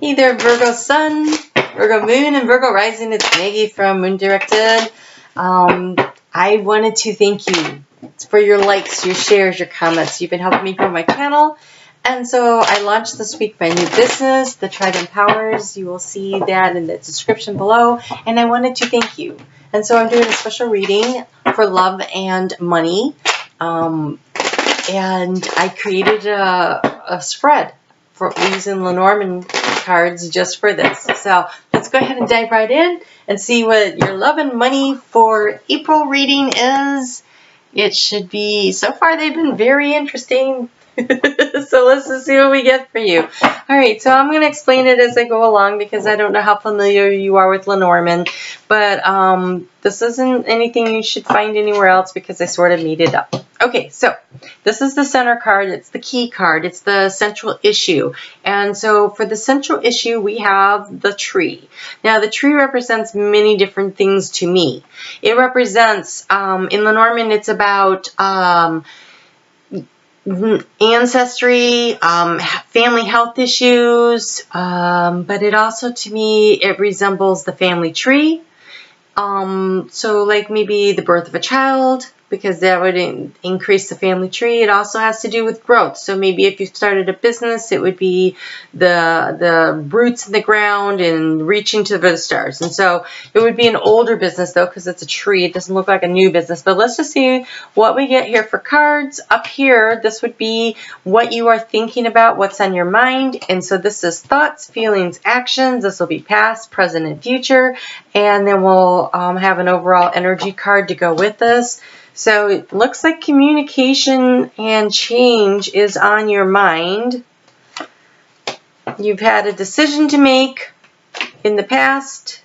Hey there, Virgo Sun, Virgo Moon, and Virgo Rising. It's Maggie from Moon Directed. I wanted to thank you for your likes, your shares, your comments. You've been helping me grow my channel. And so I launched this week my new business, The Tribe Empowers. You will see that in the description below. And I wanted to thank you. And so I'm doing a special reading for love and money. And I created a spread for using Lenormand cards just for this. So let's go ahead and dive right in and see what your love and money for April reading is. It should be, so far they've been very interesting. So let's just see what we get for you. Alright, so I'm going to explain it as I go along because I don't know how familiar you are with Lenormand. But this isn't anything you should find anywhere else because I sort of made it up. Okay, so this is the center card. It's the key card. It's the central issue. And so for the central issue, we have the tree. Now, the tree represents many different things to me. It represents, in Lenormand, it's about ancestry, family health issues, but it also, to me, it resembles the family tree. So like maybe the birth of a child, because that would increase the family tree. It also has to do with growth. So maybe if you started a business, it would be the roots in the ground and reaching to the stars. And so it would be an older business though, because it's a tree. It doesn't look like a new business. But let's just see what we get here for cards. Up here, this would be what you are thinking about, what's on your mind. And so this is thoughts, feelings, actions. This will be past, present, and future. And then we'll have an overall energy card to go with this. So it looks like communication and change is on your mind. You've had a decision to make in the past.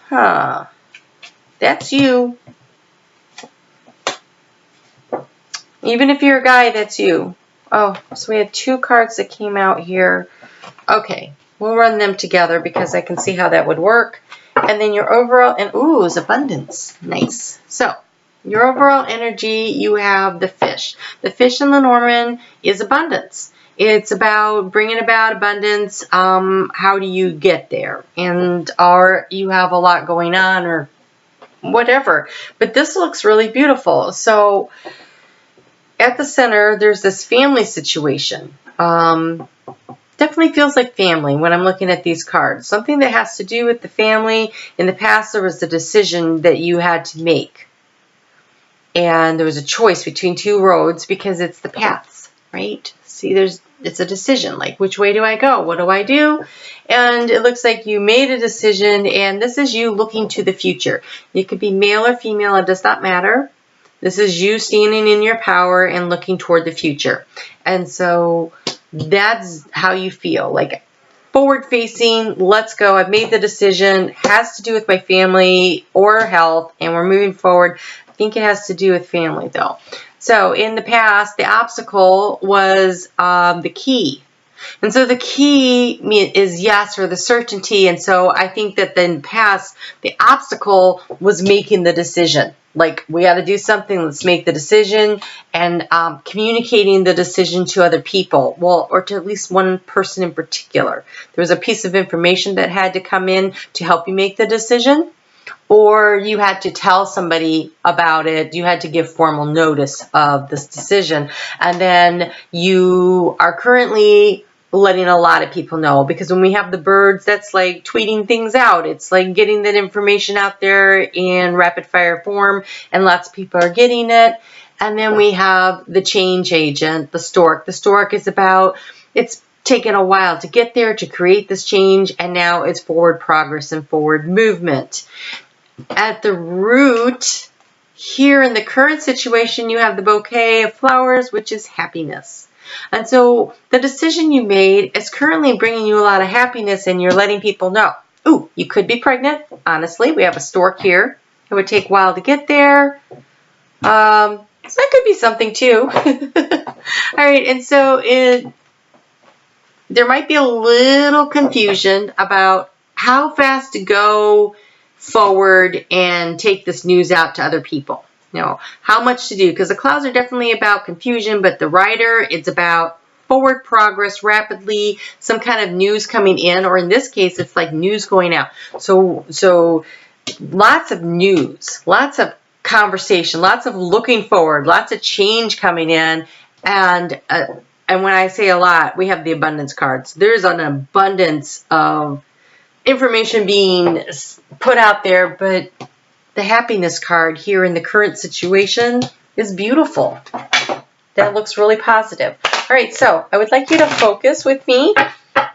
That's you. Even if you're a guy, that's you. Oh, so we had two cards that came out here. Okay, we'll run them together because I can see how that would work. And then your overall, and ooh, is abundance. Nice. So, your overall energy, you have the fish. The fish in Lenormand is abundance. It's about bringing about abundance. How do you get there? And or you have a lot going on or whatever. But this looks really beautiful. So, at the center, there's this family situation. Definitely feels like family when I'm looking at these cards. Something that has to do with the family. In the past, there was a decision that you had to make. And there was a choice between two roads because it's the paths, right? See, it's a decision. Like, which way do I go? What do I do? And it looks like you made a decision, and this is you looking to the future. It could be male or female. It does not matter. This is you standing in your power and looking toward the future. And so that's how you feel, like forward facing, let's go, I've made the decision, has to do with my family or health, and we're moving forward. I think it has to do with family though. So in the past, the obstacle was the key. And so the key is yes, or the certainty. And so I think that in the past, the obstacle was making the decision. Like, we got to do something, let's make the decision, and communicating the decision to other people, well, or to at least one person in particular. There was a piece of information that had to come in to help you make the decision, or you had to tell somebody about it. You had to give formal notice of this decision, and then you are currently letting a lot of people know, because when we have the birds, that's like tweeting things out. It's like getting that information out there in rapid fire form, and lots of people are getting it. And then we have the change agent, the stork. The stork is about, it's taken a while to get there, to create this change, and now it's forward progress and forward movement. At the root, here in the current situation, you have the bouquet of flowers, which is happiness. And so the decision you made is currently bringing you a lot of happiness, and you're letting people know. Ooh, you could be pregnant. Honestly, we have a stork here. It would take a while to get there. So that could be something too. All right, and so there might be a little confusion about how fast to go forward and take this news out to other people. You know, how much to do, because the clouds are definitely about confusion, but the rider, it's about forward progress rapidly, some kind of news coming in, or in this case, it's like news going out. So lots of news, lots of conversation, lots of looking forward, lots of change coming in, and when I say a lot, we have the abundance cards. There's an abundance of information being put out there, but the happiness card here in the current situation is beautiful. That looks really positive. All right, so I would like you to focus with me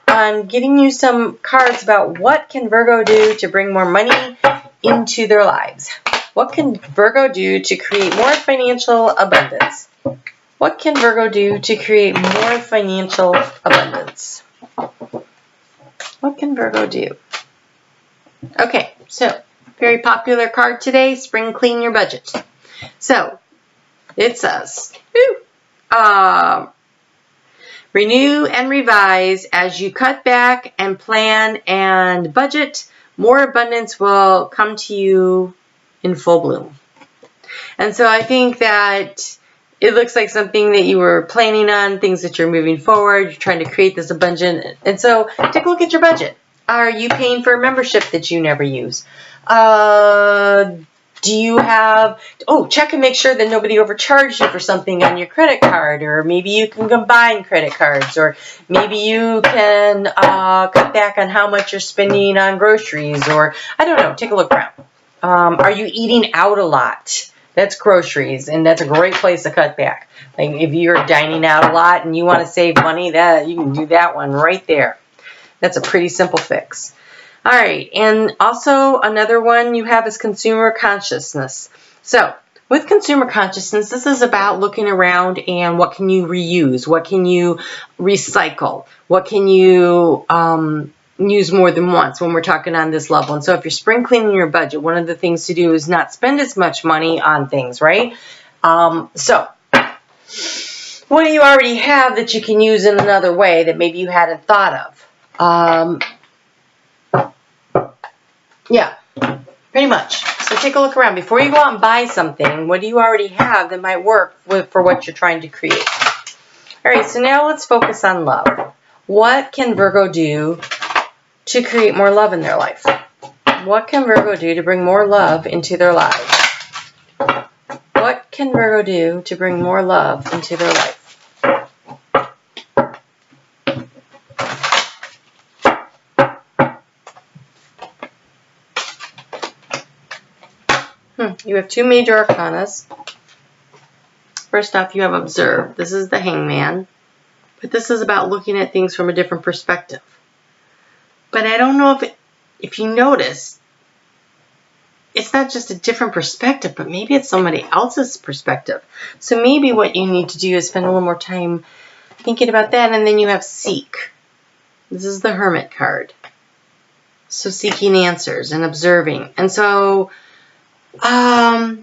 on giving you some cards about what can Virgo do to bring more money into their lives. What can Virgo do to create more financial abundance? What can Virgo do to create more financial abundance? What can Virgo do? Okay, so very popular card today, Spring Clean Your Budget. So it says, renew and revise as you cut back and plan and budget. More abundance will come to you in full bloom. And so I think that it looks like something that you were planning on, things that you're moving forward, you're trying to create this abundance. And so take a look at your budget. Are you paying for a membership that you never use? Do you have, check and make sure that nobody overcharged you for something on your credit card, or maybe you can combine credit cards, or maybe you can cut back on how much you're spending on groceries, or I don't know, take a look around. Are you eating out a lot? That's groceries, and that's a great place to cut back. Like if you're dining out a lot and you want to save money, that you can do that one right there. That's a pretty simple fix. All right, and also another one you have is consumer consciousness. So with consumer consciousness, this is about looking around and what can you reuse, what can you recycle, what can you use more than once when we're talking on this level. And so if you're spring cleaning your budget, one of the things to do is not spend as much money on things, right? So what do you already have that you can use in another way that maybe you hadn't thought of? Yeah, pretty much. So take a look around. Before you go out and buy something, what do you already have that might work for what you're trying to create? All right, so now let's focus on love. What can Virgo do to create more love in their life? What can Virgo do to bring more love into their lives? What can Virgo do to bring more love into their life? You have two major arcanas. First off, you have observe. This is the hangman. But this is about looking at things from a different perspective. But I don't know if you notice, it's not just a different perspective, but maybe it's somebody else's perspective. So maybe what you need to do is spend a little more time thinking about that. And then you have seek. This is the hermit card. So seeking answers and observing. And so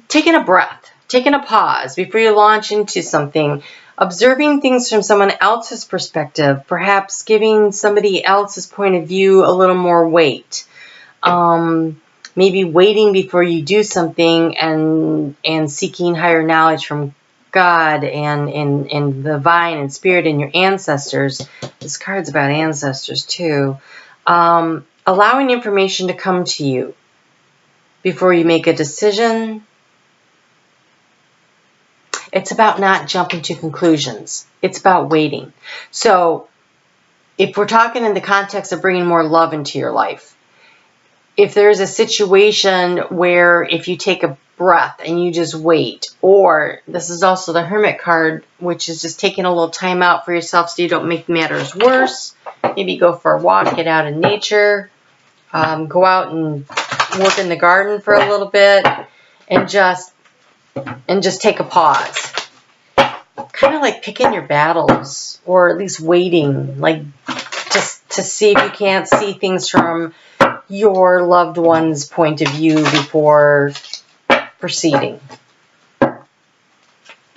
taking a breath, taking a pause before you launch into something, observing things from someone else's perspective, perhaps giving somebody else's point of view a little more weight. Maybe waiting before you do something and seeking higher knowledge from God and the divine and spirit and your ancestors. This card's about ancestors too. Allowing information to come to you before you make a decision. It's about not jumping to conclusions. It's about waiting. So if we're talking in the context of bringing more love into your life, if there's a situation where if you take a breath and you just wait, or this is also the Hermit card, which is just taking a little time out for yourself so you don't make matters worse. Maybe go for a walk, get out in nature, go out and work in the garden for a little bit, and just take a pause. Kind of like picking your battles, or at least waiting, like just to see if you can't see things from your loved one's point of view before proceeding.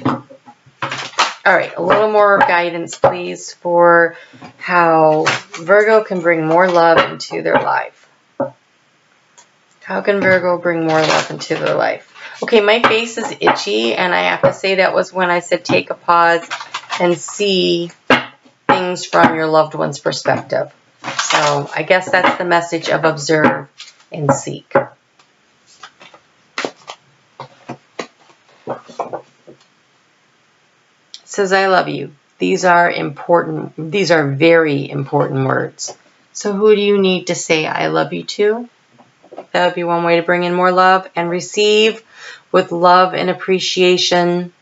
All right, a little more guidance, please, for how Virgo can bring more love into their life. How can Virgo bring more love into their life? Okay, my face is itchy, and I have to say that was when I said take a pause and see things from your loved one's perspective. So I guess that's the message of observe and seek. It says, I love you. These are important. These are very important words. So who do you need to say I love you to? That would be one way to bring in more love. And receive with love and appreciation.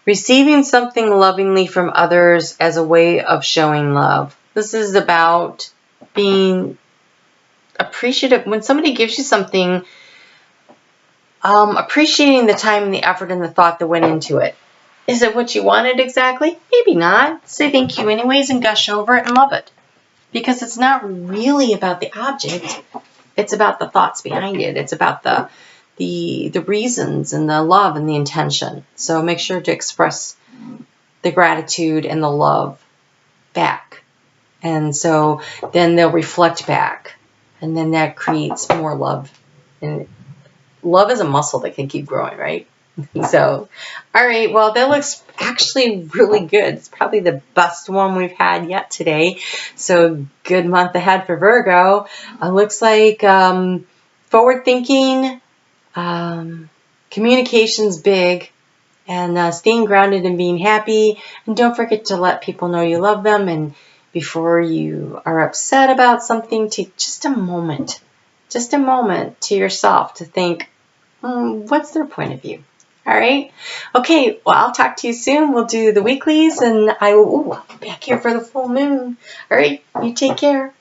Receiving something lovingly from others as a way of showing love. This is about being appreciative. When somebody gives you something, appreciating the time and the effort and the thought that went into it. Is it what you wanted exactly? Maybe not. Say thank you anyways and gush over it and love it. Because it's not really about the object. It's about the thoughts behind it. It's about the reasons and the love and the intention. So make sure to express the gratitude and the love back. And so then they'll reflect back. And then that creates more love. And love is a muscle that can keep growing, right? So, all right, well, that looks actually really good. It's probably the best one we've had yet today. So, good month ahead for Virgo. Looks like forward thinking, communication's big, and staying grounded and being happy. And don't forget to let people know you love them. And before you are upset about something, take just a moment to yourself to think, what's their point of view? All right. Okay. Well, I'll talk to you soon. We'll do the weeklies, and I'll be back here for the full moon. All right. You take care.